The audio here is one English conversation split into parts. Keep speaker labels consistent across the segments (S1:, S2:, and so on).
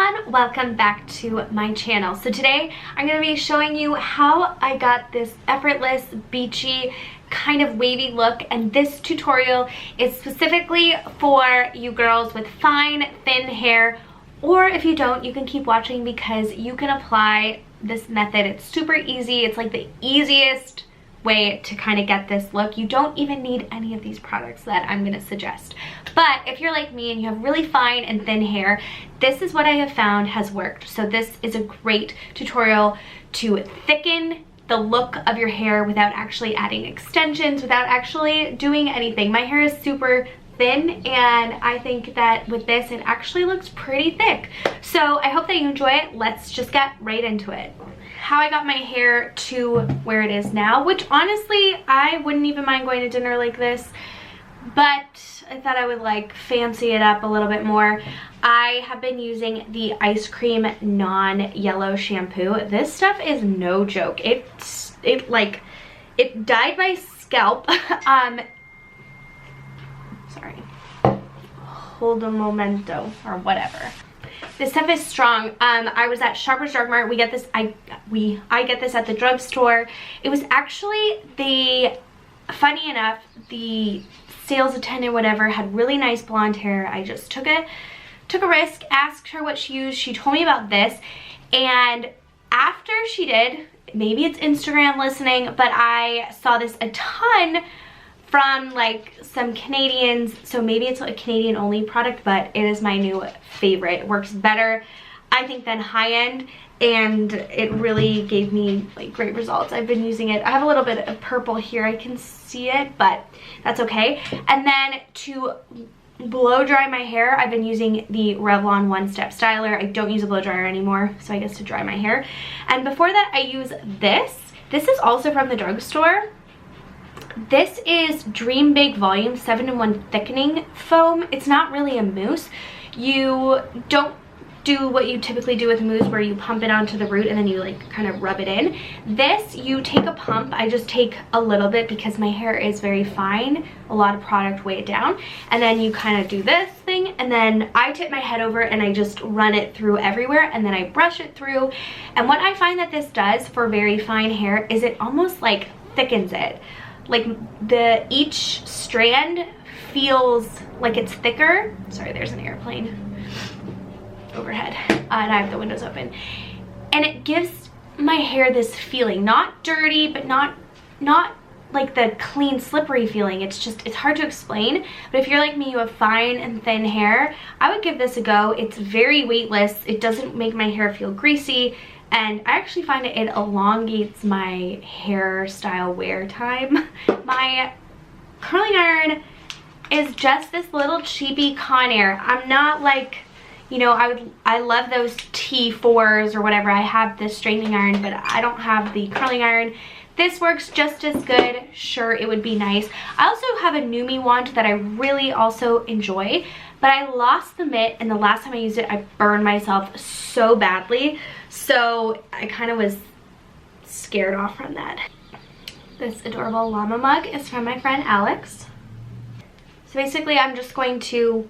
S1: everyone, welcome back to my channel. So today I'm going to be showing you how I got this effortless, beachy, kind of wavy look, and this tutorial is specifically for you girls with fine, thin hair, or if you don't, you can keep watching because you can apply this method. It's super easy. It's like the easiest way to kind of get this look. You don't even need any of these products that I'm going to suggest. But if you're like me and you have really fine and thin hair, this is what I have found has worked. So this is a great tutorial to thicken the look of your hair without actually adding extensions, without actually doing anything. My hair is super thin and I think that with this it actually looks pretty thick. So I hope that you enjoy it. Let's just get right into it. How I got my hair to where it is now, which honestly I wouldn't even mind going to dinner like this, but I thought I would like fancy it up a little bit more. I have been using the Ice Cream non-yellow shampoo. This stuff is no joke. It dyed my scalp. Sorry, hold a momento or whatever. This stuff is strong. I was at Shoppers Drug Mart. We get this. I get this at the drugstore. It was actually funny enough, the sales attendant, whatever, had really nice blonde hair. I just took a risk, asked her what she used. She told me about this, and after she did, maybe it's Instagram listening, but I saw this a ton from like some Canadians, so maybe it's a Canadian only product, but it is my new favorite. It works better, I think, than high-end, and it really gave me like great results. I've been using it. I have a little bit of purple here, I can see it, but that's okay. And then to blow dry my hair, I've been using the Revlon One Step Styler. I don't use a blow dryer anymore, so I guess to dry my hair. And before that I use this. This is also from the drugstore. This is Dream Big Volume 7-in-1 Thickening Foam. It's not really a mousse. You don't do what you typically do with mousse where you pump it onto the root and then you like kind of rub it in. This, you take a pump. I just take a little bit because my hair is very fine. A lot of product weigh it down. And then you kind of do this thing, and then I tip my head over and I just run it through everywhere, and then I brush it through. And what I find that this does for very fine hair is it almost like thickens it. Like each strand feels like it's thicker. Sorry, there's an airplane overhead, and I have the windows open. And it gives my hair this feeling, not dirty, but not like the clean, slippery feeling. It's hard to explain. But if you're like me, you have fine and thin hair, I would give this a go. It's very weightless. It doesn't make my hair feel greasy. And I actually find it elongates my hairstyle wear time. My curling iron is just this little cheapy Conair. I'm not like, you know, I love those T4s or whatever. I have this straightening iron, but I don't have the curling iron. This works just as good. Sure, it would be nice. I also have a Numi wand that I really also enjoy, but I lost the mitt, and the last time I used it, I burned myself so badly. So I kind of was scared off from that. This adorable llama mug is from my friend Alex. So basically I'm just going to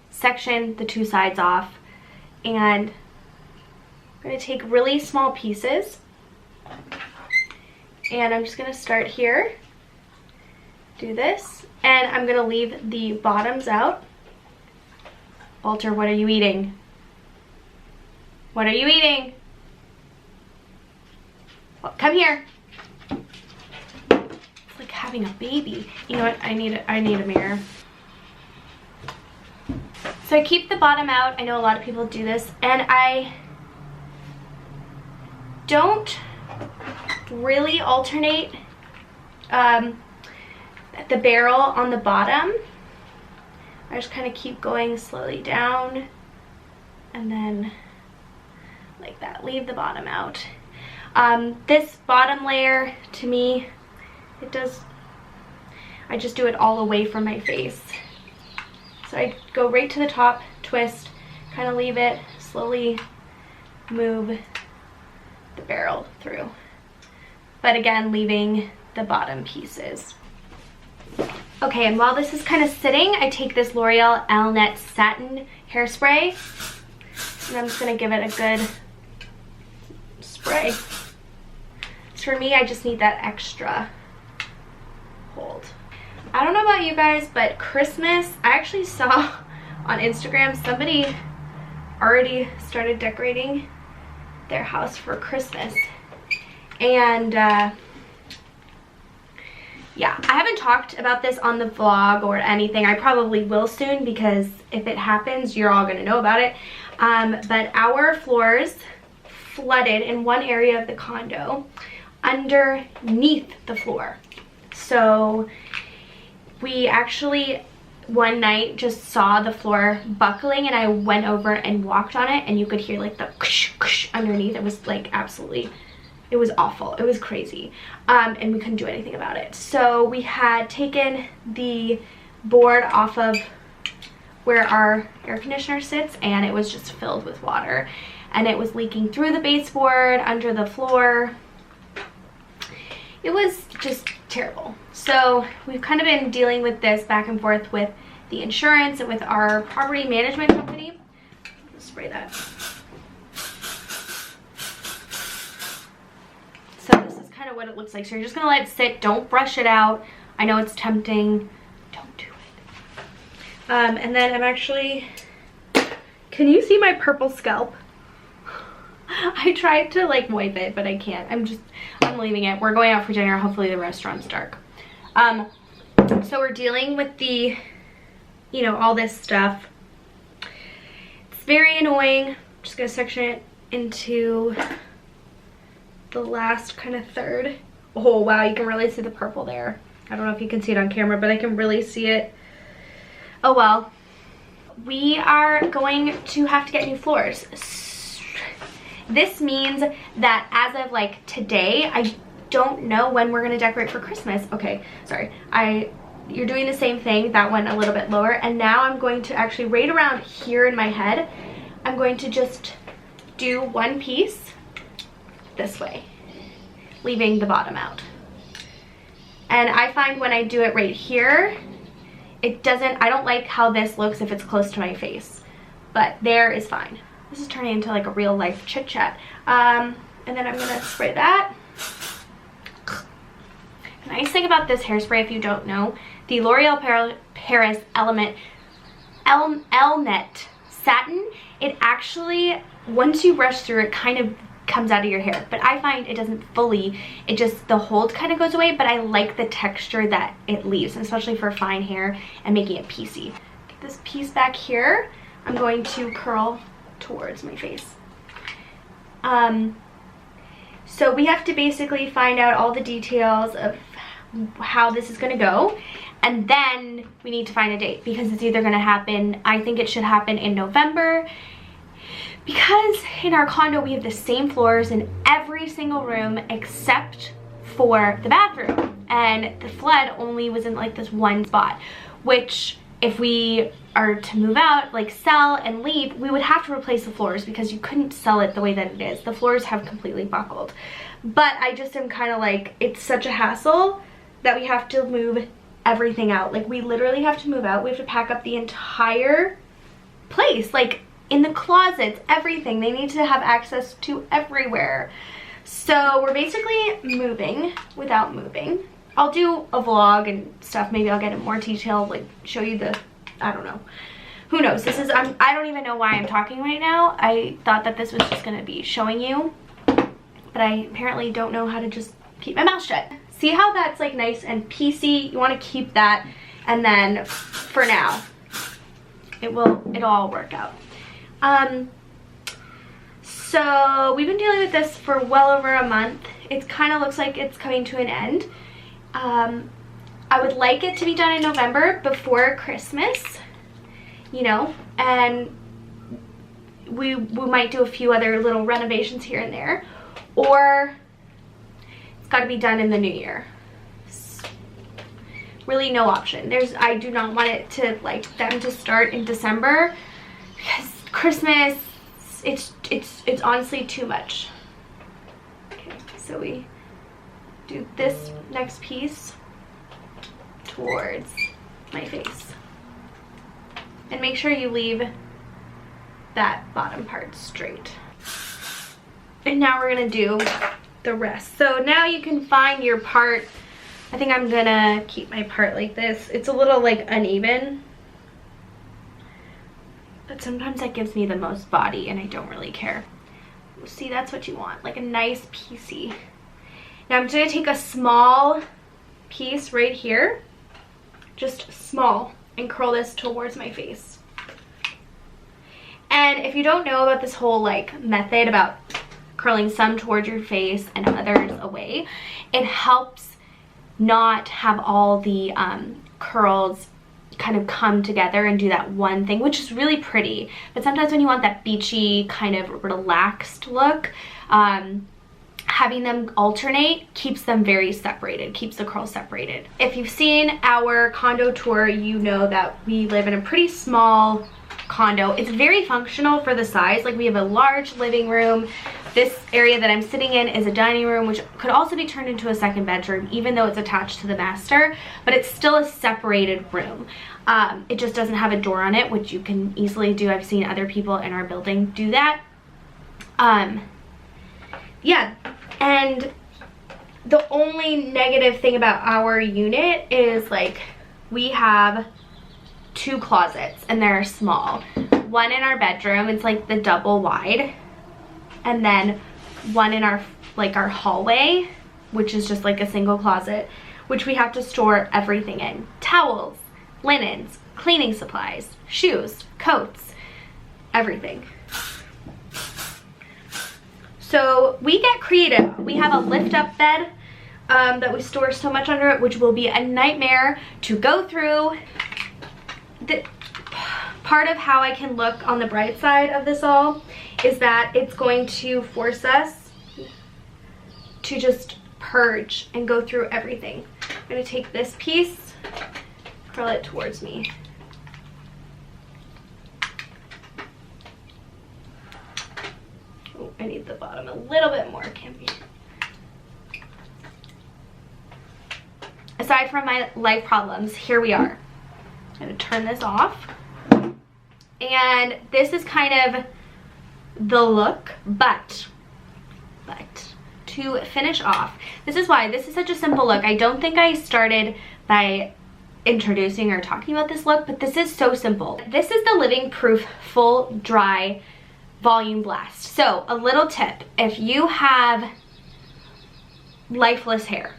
S1: section the two sides off, and I'm going to take really small pieces, and I'm just going to start here, do this, and I'm going to leave the bottoms out. Walter, what are you eating? What are you eating? Well, come here. It's like having a baby. You know what? I need a mirror. So I keep the bottom out. I know a lot of people do this, and I don't really alternate the barrel on the bottom. I just kind of keep going slowly down, and then like that, leave the bottom out. This bottom layer, to me, I just do it all away from my face. So I go right to the top, twist, kind of leave it, slowly move the barrel through. But again, leaving the bottom pieces. Okay, and while this is kind of sitting, I take this L'Oreal Elnet Satin Hairspray, And I'm just gonna give it a good spray. For me, I just need that extra hold. I don't know about you guys, but Christmas, I actually saw on Instagram somebody already started decorating their house for Christmas. And yeah, I haven't talked about this on the vlog or anything. I probably will soon, because if it happens, you're all gonna know about it. But our floors flooded in one area of the condo underneath the floor. So we actually one night just saw the floor buckling, and I went over and walked on it, and you could hear like the underneath. It was like absolutely, it was awful. It was crazy. And we couldn't do anything about it. So we had taken the board off of where our air conditioner sits, and it was just filled with water, and it was leaking through the baseboard, under the floor. It was just terrible. So we've kind of been dealing with this back and forth with the insurance and with our property management company. Let's spray that. So this is kind of what it looks like. So you're just gonna let it sit. Don't brush it out. I know it's tempting. Don't do it. And then I'm actually, can you see my purple scalp? I tried to like wipe it, but I can't. I'm leaving it. We're going out for dinner. Hopefully the restaurant's dark. So we're dealing with the, you know, all this stuff. It's very annoying. I'm just gonna section it into the last kind of third. Oh wow, you can really see the purple there. I don't know if you can see it on camera, but I can really see it. Oh well. We are going to have to get new floors. This means that as of like today, I don't know when we're gonna decorate for Christmas. Okay, sorry. You're doing the same thing. That went a little bit lower. And now I'm going to actually, right around here in my head, I'm going to just do one piece this way, leaving the bottom out. And I find when I do it right here, I don't like how this looks if it's close to my face, but there is fine. This is turning into like a real life chit chat. And then I'm gonna spray that. The nice thing about this hairspray, if you don't know, the L'Oreal Paris Elnet Satin, it actually, once you brush through it, kind of comes out of your hair. But I find it doesn't fully, the hold kind of goes away, but I like the texture that it leaves, especially for fine hair and making it piecey. Get this piece back here, I'm going to curl towards my face. So we have to basically find out all the details of how this is going to go, and then we need to find a date, because it's either going to happen, I think it should happen in November, because in our condo we have the same floors in every single room except for the bathroom, and the flood only was in like this one spot, which if we are to move out, like sell and leave, we would have to replace the floors, because you couldn't sell it the way that it is. The floors have completely buckled. But I just am kind of like, it's such a hassle that we have to move everything out. Like we literally have to move out. We have to pack up the entire place, like in the closets, everything. They need to have access to everywhere. So we're basically moving without moving. I'll do a vlog and stuff. Maybe I'll get in more detail, like show you the, I don't know. Who knows? This is, I don't even know why I'm talking right now. I thought that this was just gonna be showing you, but I apparently don't know how to just keep my mouth shut. See how that's like nice and piecey? You wanna keep that, and then for now, it'll all work out. So we've been dealing with this for well over a month. It kind of looks like it's coming to an end. I would like it to be done in November before Christmas, you know, and we might do a few other little renovations here and there, or it's got to be done in the new year. Really no option. I do not want it to, like, them to start in December, because Christmas, it's honestly too much. Okay, so we do this next piece towards my face, and make sure you leave that bottom part straight. And now we're gonna do the rest. So now you can find your part. I think I'm gonna keep my part like this. It's a little like uneven, but sometimes that gives me the most body and I don't really care. See, that's what you want, like a nice piecey. Now I'm just gonna take a small piece right here, just small, and curl this towards my face. And if you don't know about this whole like method about curling some towards your face and others away, it helps not have all the curls kind of come together and do that one thing, which is really pretty. But sometimes when you want that beachy kind of relaxed look, having them alternate keeps them very separated, keeps the curls separated. If you've seen our condo tour, you know that we live in a pretty small condo. It's very functional for the size. Like, we have a large living room. This area that I'm sitting in is a dining room, which could also be turned into a second bedroom, even though it's attached to the master, but it's still a separated room. It just doesn't have a door on it, which you can easily do. I've seen other people in our building do that. Yeah, and the only negative thing about our unit is, like, we have 2 closets and they're small. One in our bedroom, it's like the double wide, and then one in our our hallway, which is just like a single closet, which we have to store everything in. Towels, linens, cleaning supplies, shoes, coats, everything. So we get creative. We have a lift up bed that we store so much under it, which will be a nightmare to go through. Part of how I can look on the bright side of this all is that it's going to force us to just purge and go through everything. I'm going to take this piece, curl it towards me. Oh, I need the bottom a little bit more, can't be. Aside from my life problems, here we are. I'm going to turn this off. And this is kind of the look, but to finish off, this is why this is such a simple look. I don't think I started by introducing or talking about this look, but this is so simple. This is the Living Proof Full Dry Volume Blast. So a little tip, if you have lifeless hair,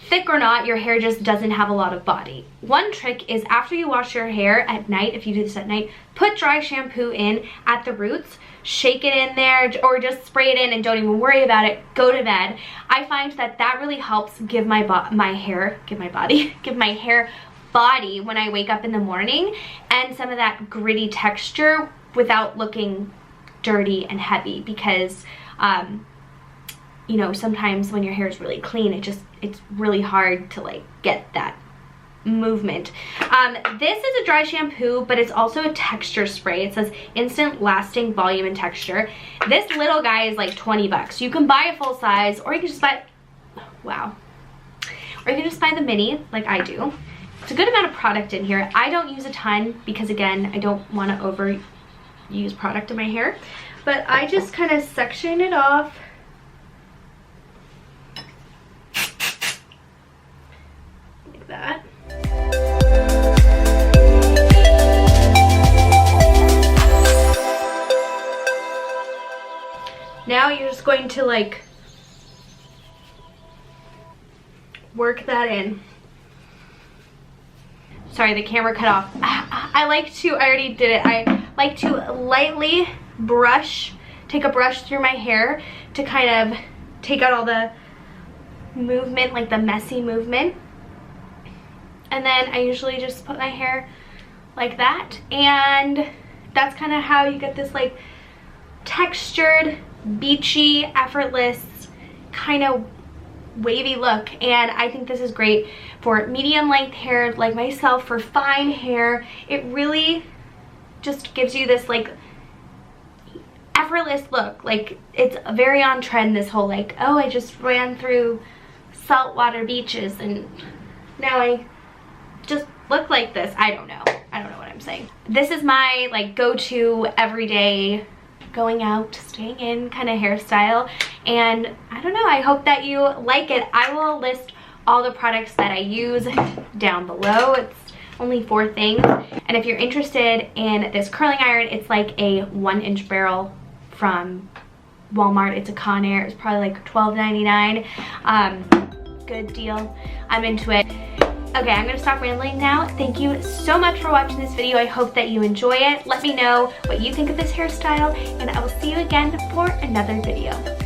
S1: thick or not, your hair just doesn't have a lot of body. One trick is, after you wash your hair at night, if you do this at night, put dry shampoo in at the roots, shake it in there, or just spray it in and don't even worry about it. Go to bed. I find that that really helps give my hair body when I wake up in the morning, and some of that gritty texture without looking dirty and heavy, because you know, sometimes when your hair is really clean, it's really hard to like get that movement. This is a dry shampoo, but it's also a texture spray. It says instant lasting volume and texture. This little guy is like 20 bucks. You can buy a full size, or you can just buy, wow, or you can just buy the mini like I do. It's a good amount of product in here. I don't use a ton because, again, I don't want to overuse product in my hair, but I just kind of section it off. Like that. Now you're just going to like work that in. Sorry, the camera cut off. I already did it. I like to lightly brush, take a brush through my hair to kind of take out all the movement, like the messy movement. And then I usually just put my hair like that. And that's kind of how you get this like textured, beachy, effortless kind of wavy look. And I think this is great for medium length hair like myself, for fine hair. It really just gives you this like effortless look. Like, it's very on trend, this whole like, oh, I just ran through saltwater beaches and now I just look like this. I don't know what I'm I'm saying. This is my like go-to everyday going out, staying in kind of hairstyle, and I don't know, I hope that you like it. I will list all the products that I use down below. It's only 4 things, and if you're interested in this curling iron, it's like a 1-inch barrel from Walmart. It's a Conair. It's probably like $12.99. Good deal. I'm into it. Okay, I'm gonna stop rambling now. Thank you so much for watching this video. I hope that you enjoy it. Let me know what you think of this hairstyle, and I will see you again for another video.